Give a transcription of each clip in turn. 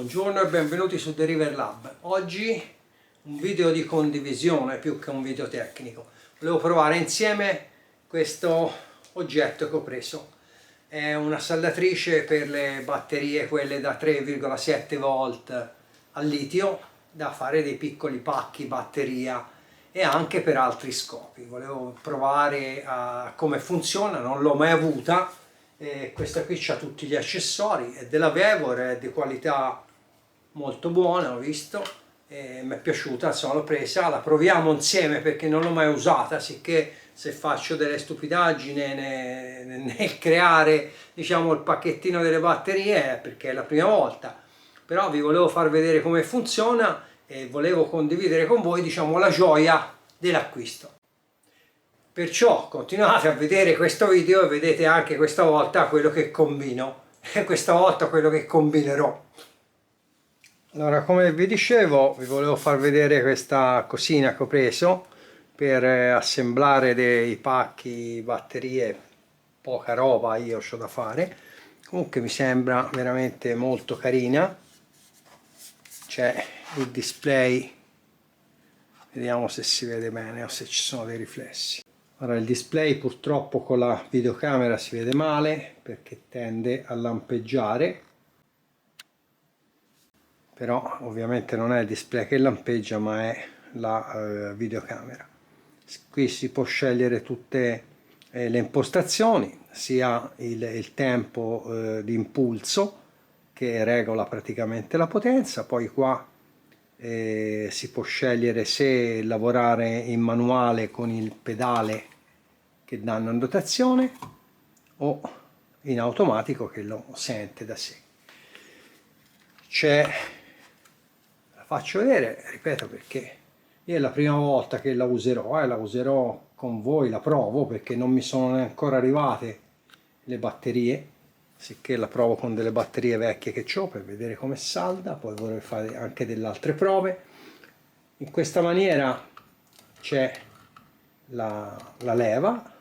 Buongiorno e benvenuti su Deriver Lab. Oggi un video di condivisione più che un video tecnico. Volevo provare insieme questo oggetto che ho preso. È una saldatrice per le batterie, quelle da 3,7 volt al litio, da fare dei piccoli pacchi batteria e anche per altri scopi. Volevo provare a come funziona, non l'ho mai avuta. Questa qui ha tutti gli accessori, è della Vevor, è di qualità molto buona, ho visto, mi è piaciuta, insomma l'ho presa, la proviamo insieme perché non l'ho mai usata, sicché se faccio delle stupidaggini nel creare, diciamo, il pacchettino delle batterie è perché è la prima volta. Però vi volevo far vedere come funziona e volevo condividere con voi, diciamo, la gioia dell'acquisto. Perciò continuate a vedere questo video e vedete anche questa volta quello che combino e questa volta quello che combinerò. Allora, come vi dicevo, vi volevo far vedere questa cosina che ho preso per assemblare dei pacchi batterie, poca roba io ho da fare. Comunque mi sembra veramente molto carina. C'è il display, vediamo se si vede bene o se ci sono dei riflessi. Ora, il display purtroppo con la videocamera si vede male perché tende a lampeggiare, però ovviamente non è il display che lampeggia ma è la videocamera. Qui si può scegliere tutte le impostazioni, sia il tempo di impulso che regola praticamente la potenza, poi qua si può scegliere se lavorare in manuale con il pedale che danno in dotazione o in automatico che lo sente da sé. La faccio vedere, ripeto, perché io è la prima volta che la userò con voi, la provo perché non mi sono ancora arrivate le batterie, sicché la provo con delle batterie vecchie che ho per vedere come salda, poi vorrei fare anche delle altre prove. In questa maniera c'è la leva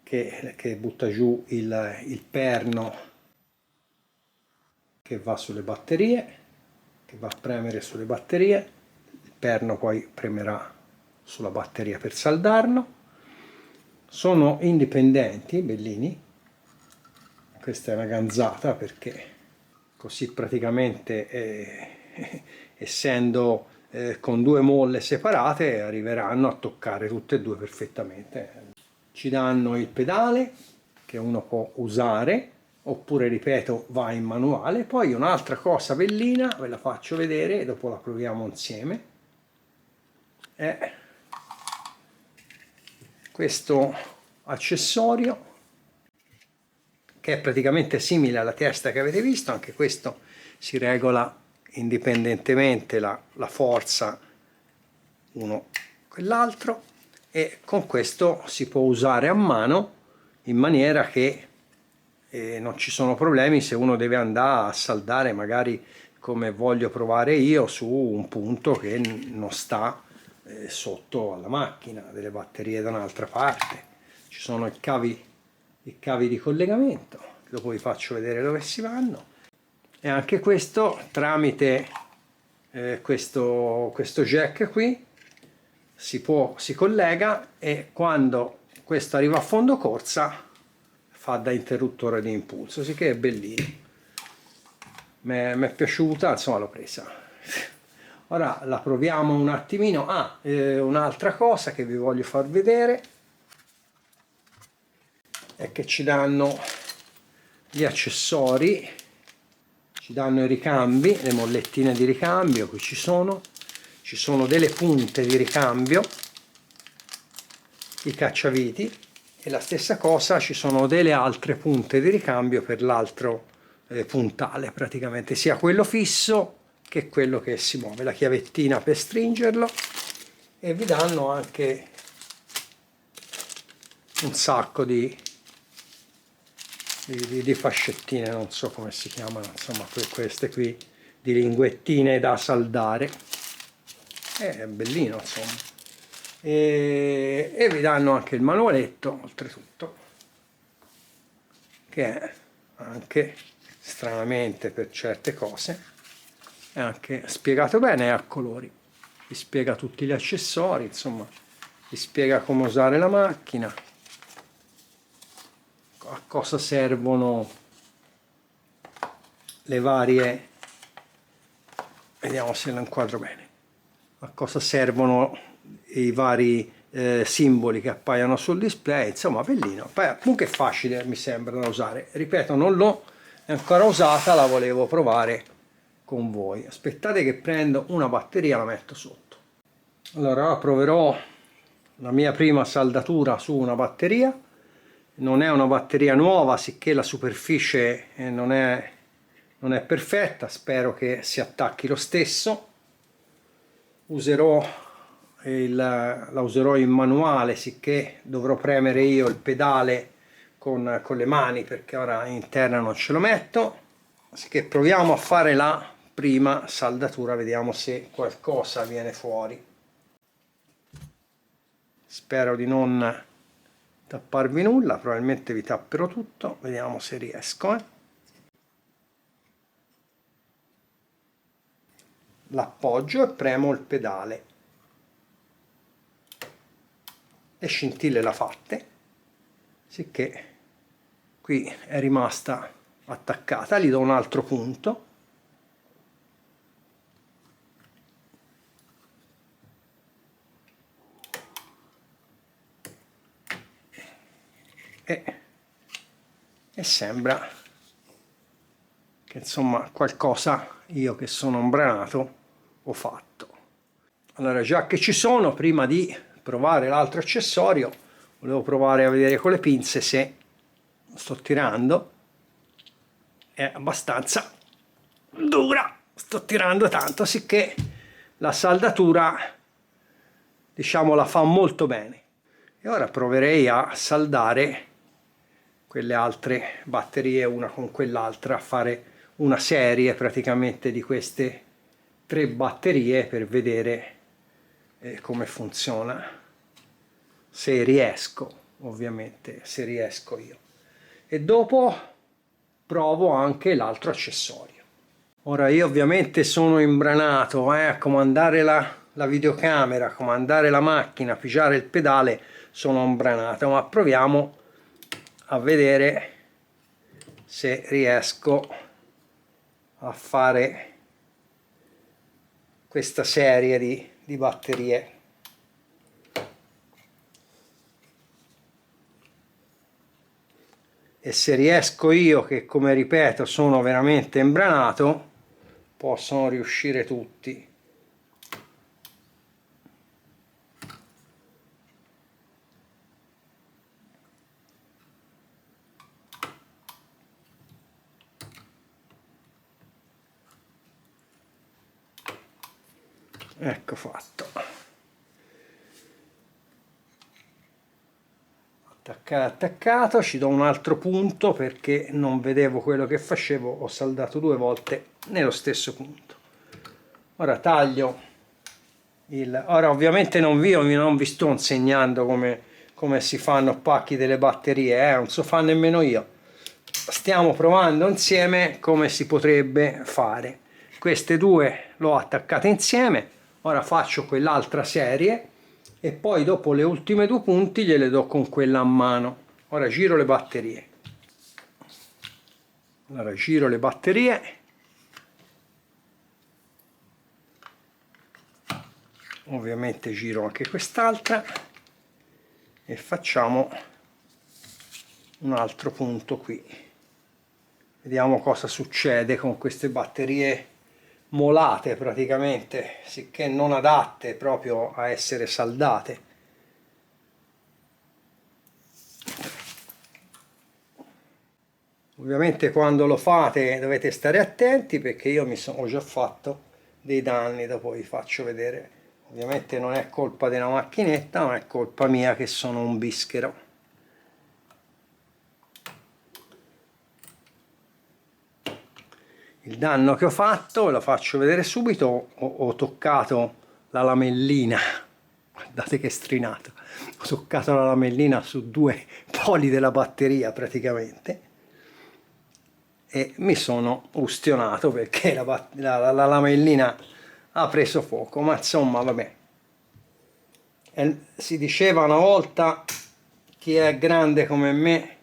che butta giù il perno che va sulle batterie, che va a premere sulle batterie, il perno poi premerà sulla batteria per saldarlo. Sono indipendenti, bellini. Questa è una ganzata perché così praticamente essendo con due molle separate arriveranno a toccare tutte e due perfettamente. Ci danno il pedale che uno può usare oppure, ripeto, va in manuale. Poi un'altra cosa bellina, ve la faccio vedere e dopo la proviamo insieme, è questo accessorio che è praticamente simile alla testa che avete visto. Anche questo si regola indipendentemente la forza uno quell'altro, e con questo si può usare a mano in maniera che non ci sono problemi se uno deve andare a saldare, magari come voglio provare io, su un punto che non sta sotto alla macchina, delle batterie da un'altra parte. Ci sono i cavi di collegamento, dopo vi faccio vedere dove si vanno, e anche questo tramite questo jack qui si collega, e quando questo arriva a fondo corsa fa da interruttore di impulso, sicché è bellino. Mi è piaciuta, insomma l'ho presa. Ora la proviamo un attimino. Un'altra cosa che vi voglio far vedere è che ci danno gli accessori, ci danno i ricambi, le mollettine di ricambio. Qui ci sono delle punte di ricambio, i cacciaviti, e la stessa cosa, ci sono delle altre punte di ricambio per l'altro puntale, praticamente sia quello fisso che quello che si muove, la chiavettina per stringerlo, e vi danno anche un sacco di fascettine, non so come si chiamano, insomma queste qui, di linguettine da saldare. È bellino, insomma. E vi danno anche il manualetto, oltretutto, che è anche, stranamente per certe cose, è anche spiegato bene, è a colori, vi spiega tutti gli accessori, insomma vi spiega come usare la macchina, a cosa servono le varie, vediamo se lo inquadro bene, a cosa servono i vari simboli che appaiono sul display, insomma bellino. Poi comunque è facile, mi sembra, da usare, ripeto, non l'ho ancora usata, la volevo provare con voi. Aspettate che prendo una batteria, la metto sotto. Allora proverò la mia prima saldatura su una batteria. Non è una batteria nuova, sicché la superficie non è perfetta, spero che si attacchi lo stesso. La userò in manuale, sicché dovrò premere io il pedale con le mani, perché ora in terra non ce lo metto. Sicché proviamo a fare la prima saldatura, vediamo se qualcosa viene fuori. Spero di non tapparvi nulla, probabilmente vi tapperò tutto, vediamo se riesco. L'appoggio e premo il pedale. Le scintille le fatte, sicché qui è rimasta attaccata, gli do un altro punto e sembra che insomma qualcosa io che sono imbranato ho fatto. Allora, già che ci sono, prima di provare l'altro accessorio, volevo provare a vedere con le pinze se sto tirando, è abbastanza dura, sto tirando tanto, sicché la saldatura, diciamo, la fa molto bene. E ora proverei a saldare quelle altre batterie una con quell'altra, a fare una serie praticamente di queste 3 batterie per vedere come funziona, se riesco, ovviamente, se riesco io. E dopo provo anche l'altro accessorio. Ora io ovviamente sono imbranato a comandare la videocamera, a comandare la macchina, a pigiare il pedale, sono imbranato, ma proviamo a vedere se riesco a fare questa serie di batterie. E se riesco io, che come ripeto sono veramente imbranato, possono riuscire tutti. Ecco fatto. Attaccato, ci do un altro punto perché non vedevo quello che facevo, ho saldato 2 volte nello stesso punto. Ora taglio ora ovviamente non vi sto insegnando come si fanno pacchi delle batterie, non so fare nemmeno io. Stiamo provando insieme come si potrebbe fare. Queste 2 l'ho attaccate insieme, ora faccio quell'altra serie e poi dopo le ultime 2 punti gliele do con quella a mano. Ora giro le batterie. Allora giro le batterie. Ovviamente giro anche quest'altra e facciamo un altro punto qui. Vediamo cosa succede con queste batterie molate praticamente, sicché non adatte proprio a essere saldate. Ovviamente quando lo fate dovete stare attenti, perché io ho già fatto dei danni, dopo vi faccio vedere. Ovviamente non è colpa della macchinetta, ma è colpa mia che sono un bischero. Il danno che ho fatto, ve lo faccio vedere subito, ho toccato la lamellina, guardate che strinato, ho toccato la lamellina su 2 poli della batteria praticamente, e mi sono ustionato perché la lamellina ha preso fuoco, ma insomma vabbè. Si diceva una volta, chi è grande come me,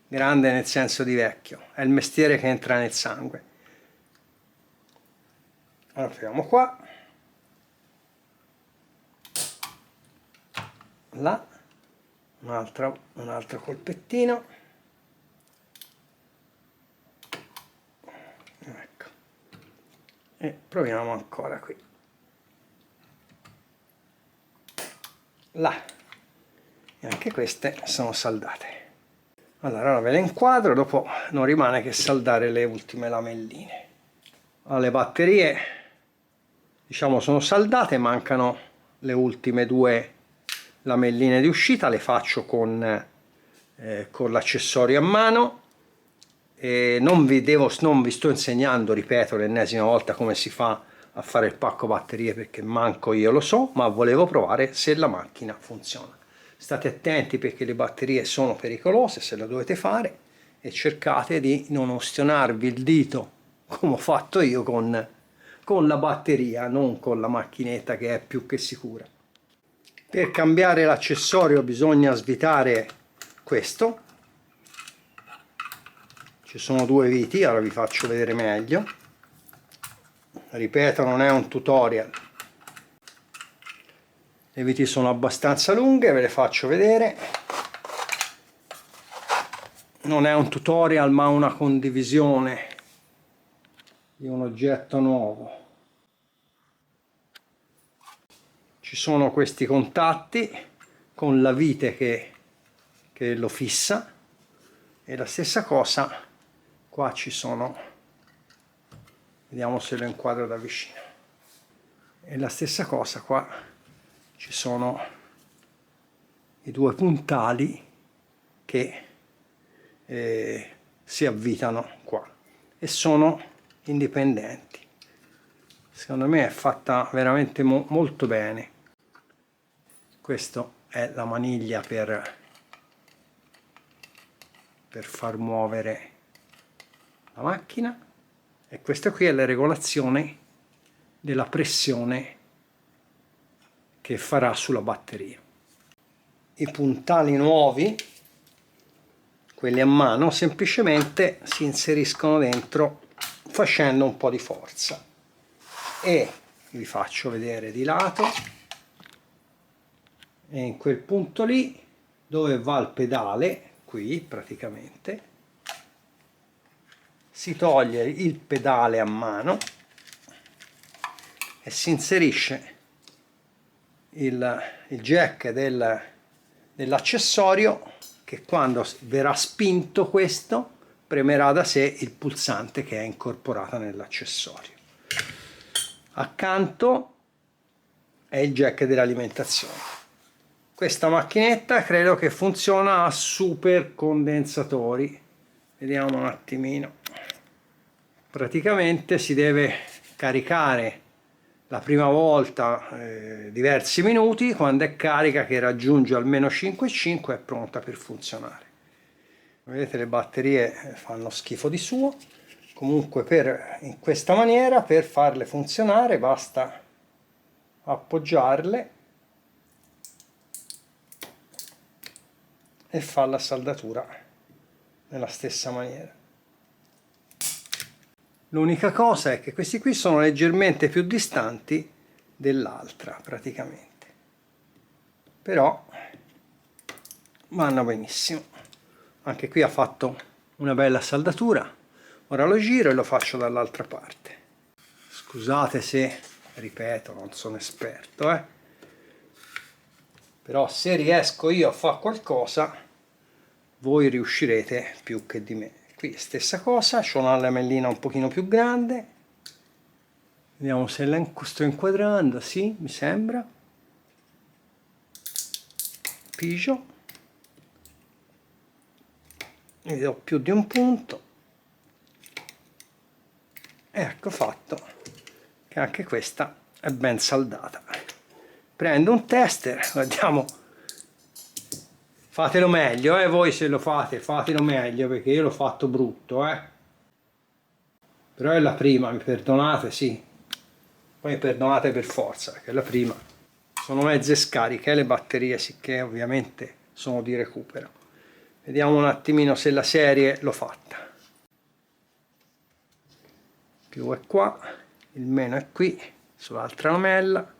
grande nel senso di vecchio, è il mestiere che entra nel sangue. Allora proviamo qua, là, un altro colpettino, ecco, e proviamo ancora qui, là, e anche queste sono saldate. Allora ora ve le inquadro, dopo non rimane che saldare le ultime lamelline. Allora, le batterie diciamo sono saldate, mancano le ultime due lamelline di uscita, le faccio con l'accessorio a mano. E non vi sto insegnando, ripeto l'ennesima volta, come si fa a fare il pacco batterie, perché manco io lo so, ma volevo provare se la macchina funziona. State attenti perché le batterie sono pericolose se la dovete fare, e cercate di non ustionarvi il dito come ho fatto io con la batteria, non con la macchinetta, che è più che sicura. Per cambiare l'accessorio bisogna svitare questo. Ci sono due viti, ora vi faccio vedere meglio. Ripeto, non è un tutorial. Le viti sono abbastanza lunghe, ve le faccio vedere. Non è un tutorial ma una condivisione di un oggetto nuovo. Ci sono questi contatti con la vite che lo fissa, e la stessa cosa qua ci sono, vediamo se lo inquadro da vicino, e la stessa cosa qua ci sono i due puntali che si avvitano qua e sono indipendenti. Secondo me è fatta veramente molto bene. Questa è la maniglia per far muovere la macchina, e questa qui è la regolazione della pressione che farà sulla batteria. I puntali nuovi, quelli a mano, semplicemente si inseriscono dentro facendo un po' di forza, e vi faccio vedere di lato, e in quel punto lì dove va il pedale, qui praticamente si toglie il pedale a mano e si inserisce il jack dell'accessorio, che quando verrà spinto questo premerà da sé il pulsante che è incorporato nell'accessorio. Accanto è il jack dell'alimentazione. Questa macchinetta credo che funziona a super condensatori. Vediamo un attimino. Praticamente si deve caricare la prima volta diversi minuti, quando è carica, che raggiunge almeno 5,5, è pronta per funzionare. Vedete, le batterie fanno schifo di suo. Comunque in questa maniera, per farle funzionare, basta appoggiarle e fare la saldatura nella stessa maniera. L'unica cosa è che questi qui sono leggermente più distanti dell'altra praticamente, però vanno benissimo. Anche qui ha fatto una bella saldatura. Ora lo giro e lo faccio dall'altra parte. Scusate se, ripeto, non sono esperto, però se riesco io a fare qualcosa, voi riuscirete più che di me. Qui stessa cosa, c'ho una lamellina un pochino più grande, vediamo se la sto inquadrando, sì, mi sembra. Pigio, ne do più di un punto, e ecco fatto che anche questa è ben saldata. Prendo un tester, guardiamo. Fatelo meglio, voi se lo fate, fatelo meglio, perché io l'ho fatto brutto, però è la prima, mi perdonate, sì, poi mi perdonate per forza, perché è la prima. Sono mezze scariche le batterie, sicché ovviamente sono di recupero. Vediamo un attimino se la serie l'ho fatta. Più è qua, il meno è qui, sull'altra lamella,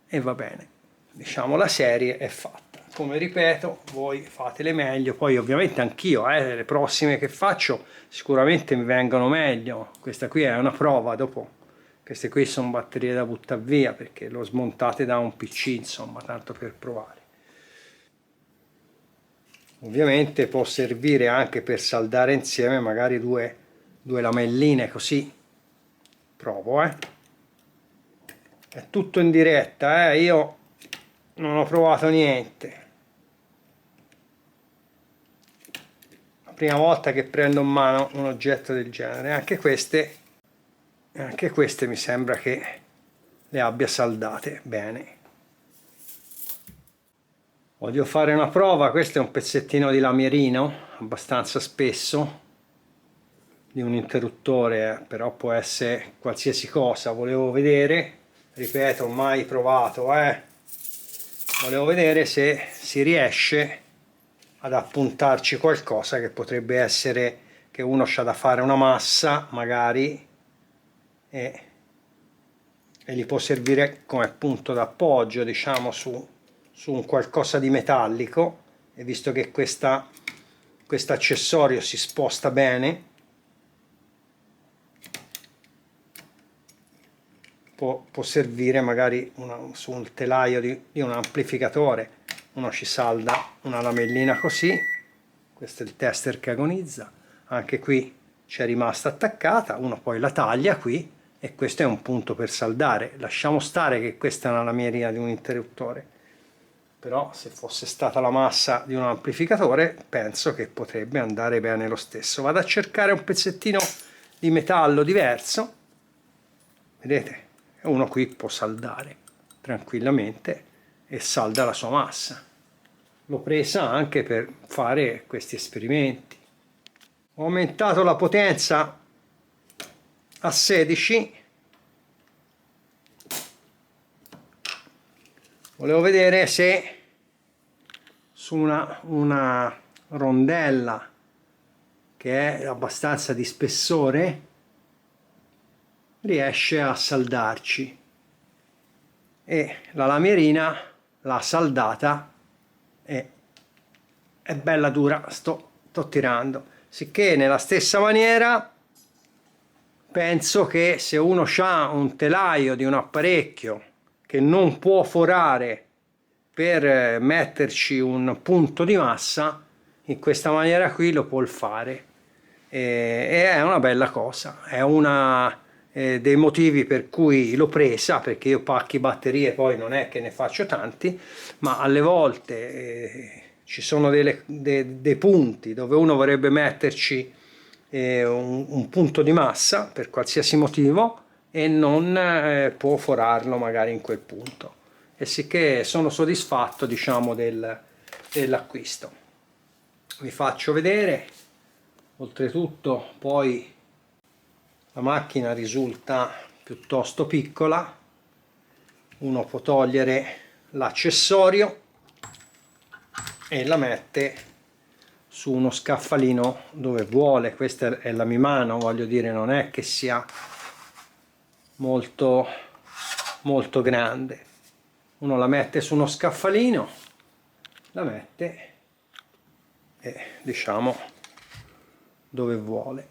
e va bene. Diciamo la serie è fatta. Come ripeto, voi fatele meglio, poi ovviamente anch'io, le prossime che faccio sicuramente mi vengono meglio. Questa qui è una prova, dopo queste qui sono batterie da buttare via perché l'ho smontate da un PC, insomma, tanto per provare. Ovviamente può servire anche per saldare insieme magari due lamelline, così provo, è tutto in diretta, io non ho provato niente, la prima volta che prendo in mano un oggetto del genere. Anche queste mi sembra che le abbia saldate bene. Voglio fare una prova. Questo è un pezzettino di lamierino abbastanza spesso di un interruttore, però può essere qualsiasi cosa. Volevo vedere, ripeto, mai provato, volevo vedere se si riesce ad appuntarci qualcosa, che potrebbe essere che uno c'ha da fare una massa magari e gli può servire come punto d'appoggio, diciamo, su un qualcosa di metallico, e visto che questo accessorio si sposta bene, può servire magari su un telaio di un amplificatore. Uno ci salda una lamellina così, questo è il tester che agonizza, anche qui c'è rimasta attaccata, uno poi la taglia qui e questo è un punto per saldare. Lasciamo stare che questa è una lamierina di un interruttore, però se fosse stata la massa di un amplificatore penso che potrebbe andare bene lo stesso. Vado a cercare un pezzettino di metallo diverso, vedete, uno qui può saldare tranquillamente e salda la sua massa. L'ho presa anche per fare questi esperimenti. Ho aumentato la potenza a 16. Volevo vedere se su una rondella che è abbastanza di spessore riesce a saldarci, e la lamierina l'ha saldata e è bella dura. Sto tirando, sicché nella stessa maniera penso che se uno ha un telaio di un apparecchio che non può forare per metterci un punto di massa, in questa maniera qui lo può fare, e è una bella cosa. È una dei motivi per cui l'ho presa, perché io pacchi batterie poi non è che ne faccio tanti, ma alle volte ci sono dei punti dove uno vorrebbe metterci un punto di massa per qualsiasi motivo e non può forarlo magari in quel punto, e sicché sono soddisfatto, diciamo, dell'acquisto. Vi faccio vedere. Oltretutto poi la macchina risulta piuttosto piccola, uno può togliere l'accessorio e la mette su uno scaffalino dove vuole. Questa è la Mimano, voglio dire, non è che sia molto grande. Uno la mette su uno scaffalino, la mette e diciamo dove vuole.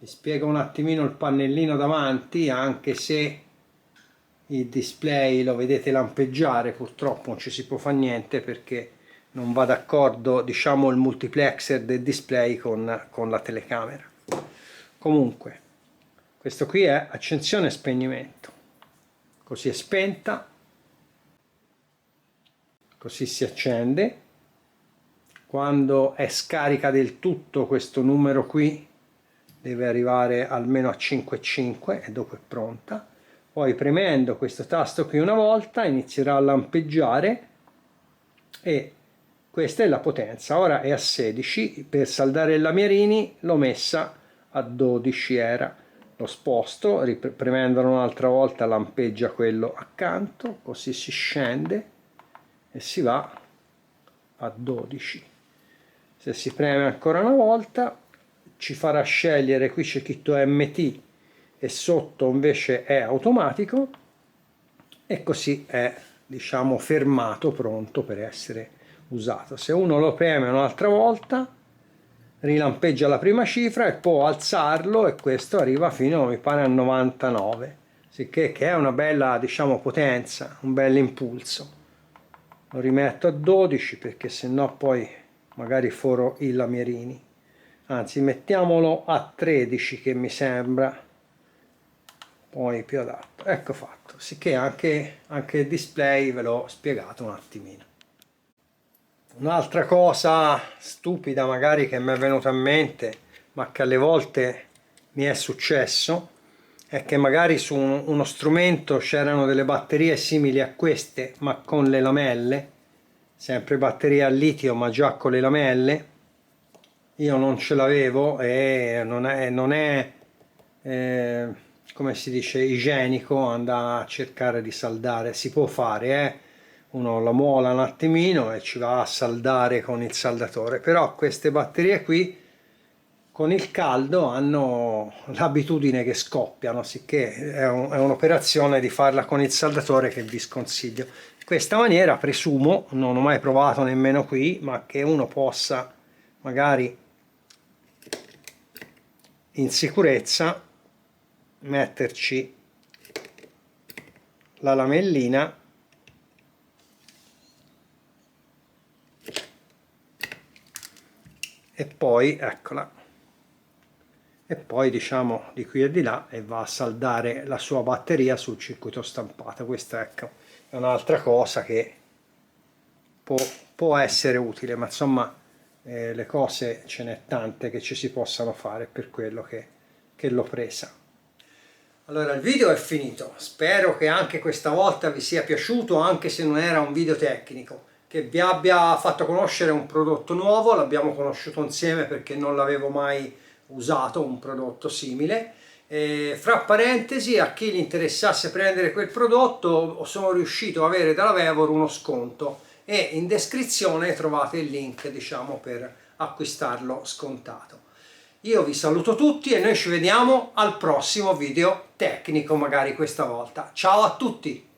Vi spiego un attimino il pannellino davanti, anche se il display lo vedete lampeggiare, purtroppo non ci si può fare niente perché non va d'accordo, diciamo, il multiplexer del display con la telecamera. Comunque questo qui è accensione e spegnimento, così è spenta, così si accende. Quando è scarica del tutto, questo numero qui deve arrivare almeno a 5,5 e dopo è pronta. Poi premendo questo tasto qui una volta inizierà a lampeggiare e questa è la potenza. Ora è a 16, per saldare i lamierini l'ho messa a 12 era, lo sposto, premendolo un'altra volta lampeggia quello accanto, così si scende e si va a 12. Se si preme ancora una volta ci farà scegliere, qui c'è scritto MT e sotto invece è automatico, e così è, diciamo, fermato, pronto per essere usato. Se uno lo preme un'altra volta rilampeggia la prima cifra e può alzarlo, e questo arriva fino, mi pare, a 99, sicché che è una bella, diciamo, potenza, un bel impulso. Lo rimetto a 12 perché sennò poi magari foro i lamierini, anzi mettiamolo a 13 che mi sembra poi più adatto. Ecco fatto, sicché anche il display ve l'ho spiegato un attimino. Un'altra cosa stupida magari che mi è venuta in mente, ma che alle volte mi è successo, è che magari su uno strumento c'erano delle batterie simili a queste ma con le lamelle, sempre batteria al litio ma già con le lamelle. Io non ce l'avevo e non è come si dice, igienico andare a cercare di saldare. Si può fare, uno la mola un attimino e ci va a saldare con il saldatore, però queste batterie qui con il caldo hanno l'abitudine che scoppiano, sicché è un'operazione di farla con il saldatore che vi sconsiglio. In questa maniera presumo, non ho mai provato nemmeno qui, ma che uno possa magari in sicurezza metterci la lamellina e poi eccola, e poi diciamo di qui e di là, e va a saldare la sua batteria sul circuito stampato. Questa, ecco, è un'altra cosa che può essere utile, ma insomma le cose ce n'è tante che ci si possano fare, per quello che l'ho presa. Allora, il video è finito, spero che anche questa volta vi sia piaciuto, anche se non era un video tecnico, che vi abbia fatto conoscere un prodotto nuovo. L'abbiamo conosciuto insieme perché non l'avevo mai usato un prodotto simile. Fra parentesi, a chi gli interessasse prendere quel prodotto, sono riuscito ad avere dalla Vevor uno sconto, e in descrizione trovate il link, diciamo, per acquistarlo scontato. Io vi saluto tutti e noi ci vediamo al prossimo video tecnico, magari questa volta. Ciao a tutti!